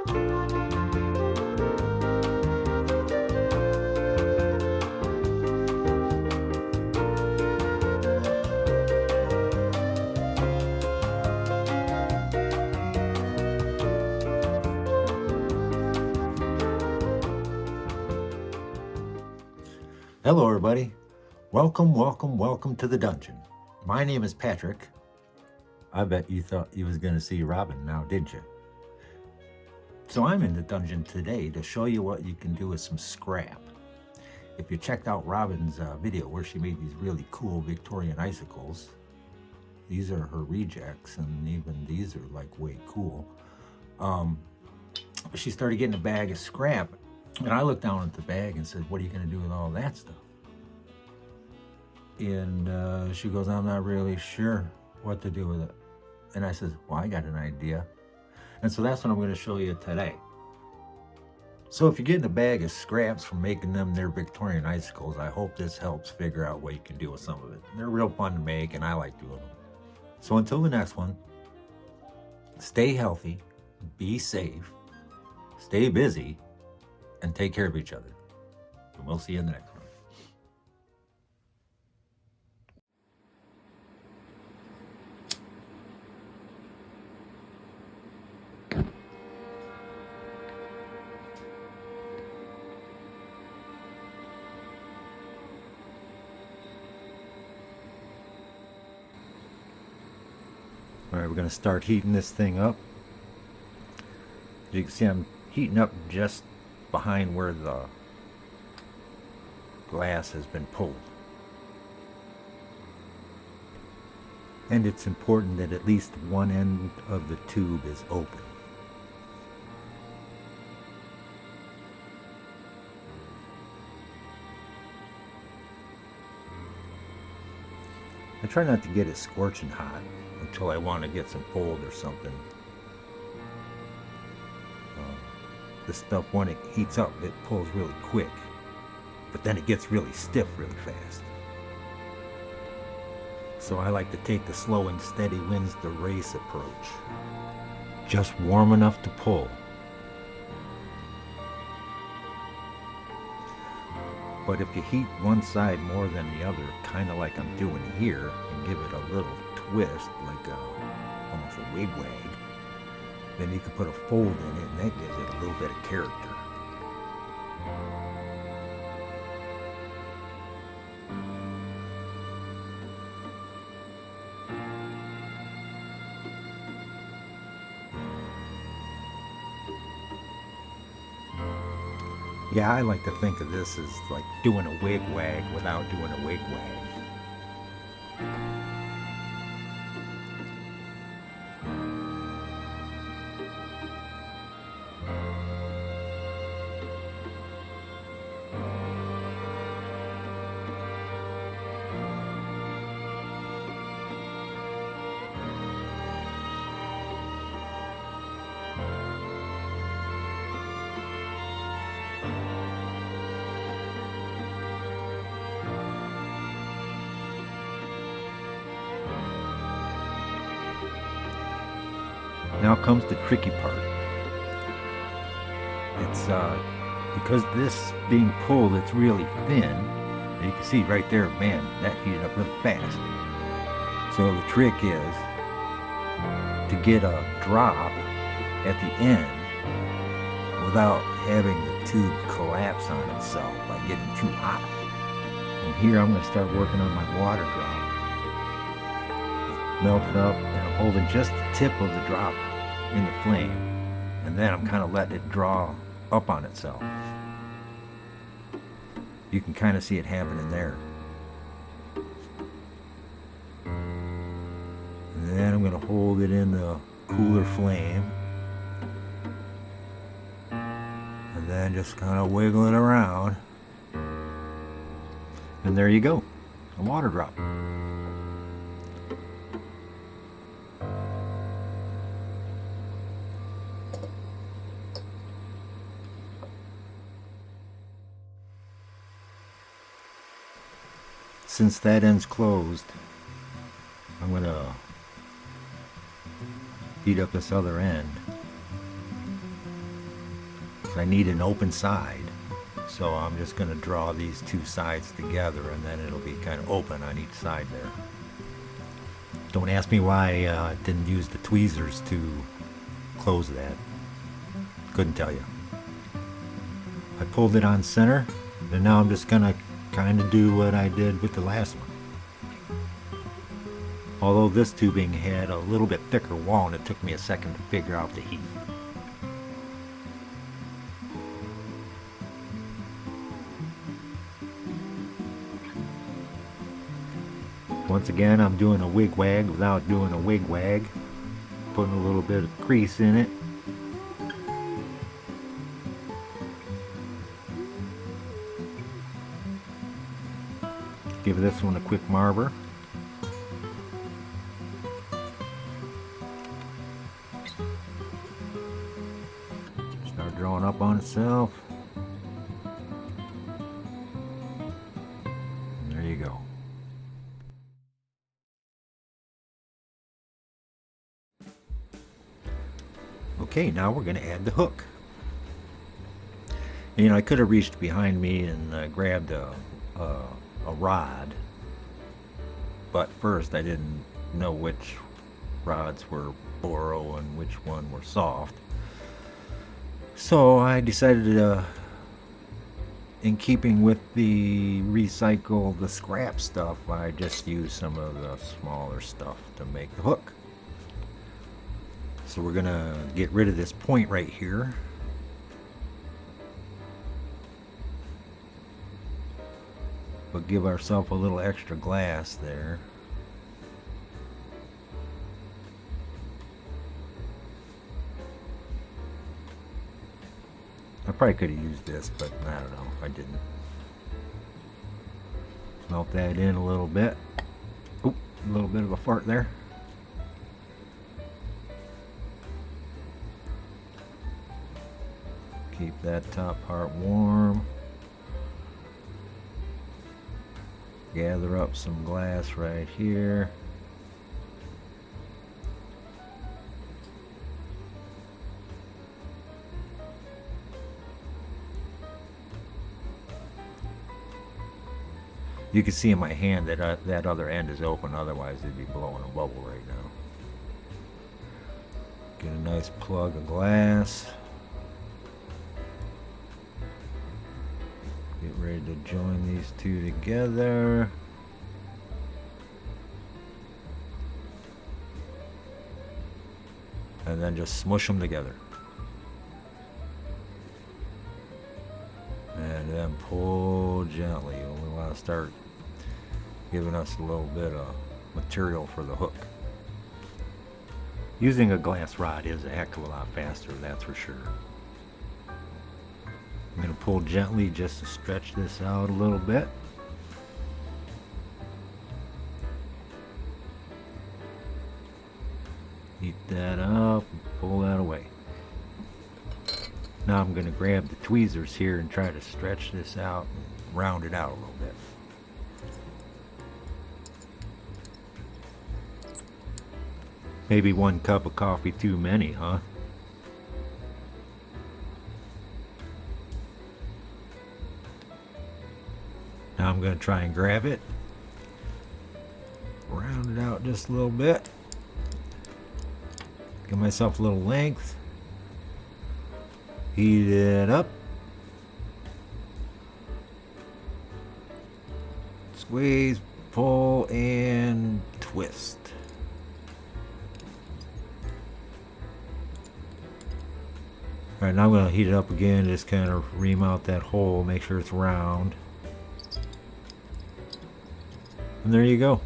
Hello everybody, welcome to the dungeon. My name is Patrick. I bet you thought you was gonna see Robin now, didn't you? So I'm in the dungeon today to show you what you can do with some scrap. If you checked out Robin's video where she made these really cool Victorian icicles, these are her rejects, and even these are like way cool. She started getting a bag of scrap, and I looked down at the bag and said, what are you gonna do with all that stuff? And she goes, I'm not really sure what to do with it. And I said, well, I got an idea. And so that's what I'm going to show you today. So if you're getting a bag of scraps from making them their Victorian icicles, I hope this helps figure out what you can do with some of it. They're real fun to make, and I like doing them. So until the next one, stay healthy, be safe, stay busy, and take care of each other. And we'll see you in the next one. All right, we're going to start heating this thing up. As you can see, I'm heating up just behind where the glass has been pulled. And it's important that at least one end of the tube is open. I try not to get it scorching hot until I want to get some fold or something. This stuff, when it heats up, it pulls really quick, but then it gets really stiff really fast. So I like to take the slow and steady wins the race approach. Just warm enough to pull. But if you heat one side more than the other, kind of like I'm doing here, and give it a little twist, like almost a wig wag, then you can put a fold in it, and that gives it a little bit of character. Yeah, I like to think of this as like doing a wig wag without doing a wig wag. Now comes the tricky part. It's because this being pulled, it's really thin. And you can see right there, man, that heated up really fast. So the trick is to get a drop at the end without having the tube collapse on itself by getting too hot. And here I'm going to start working on my water drop. Melt it up, and I'm holding just the tip of the drop in the flame, and then I'm kind of letting it draw up on itself. You can kind of see it happening there. And then I'm going to hold it in the cooler flame, and then just kind of wiggle it around, and there you go, a water drop. Since that end's closed, I'm going to heat up this other end. So I need an open side. So I'm just going to draw these two sides together, and then it'll be kind of open on each side there. Don't ask me why I didn't use the tweezers to close that. Couldn't tell you. I pulled it on center, and now I'm just going to kind of do what I did with the last one. Although this tubing had a little bit thicker wall, and it took me a second to figure out the heat. Once again, I'm doing a wig-wag without doing a wig-wag. Putting a little bit of crease in it. Give this one a quick marber. Start drawing up on itself. And there you go. Okay, now we're going to add the hook. You know, I could have reached behind me and grabbed a rod, but first I didn't know which rods were Boro and which one were soft. So I decided to, in keeping with the the scrap stuff, I just used some of the smaller stuff to make the hook. So we're gonna get rid of this point right here. But give ourselves a little extra glass there. I probably could have used this, but I don't know, I didn't. Melt that in a little bit. Oop, a little bit of a fart there. Keep that top part warm. Gather up some glass right here. You can see in my hand that that other end is open, otherwise it'd be blowing a bubble right now. Get a nice plug of glass. Get ready to join these two together. And then just smush them together. And then pull gently. We want to start giving us a little bit of material for the hook. Using a glass rod is a heck of a lot faster, that's for sure. I'm going to pull gently just to stretch this out a little bit. Heat that up and pull that away. Now I'm going to grab the tweezers here and try to stretch this out and round it out a little bit. Maybe 1 cup of coffee too many, huh? Now I'm going to try and grab it, round it out just a little bit, give myself a little length, heat it up, squeeze, pull, and twist. Alright, now I'm going to heat it up again, just kind of ream out that hole, make sure it's round. And there you go.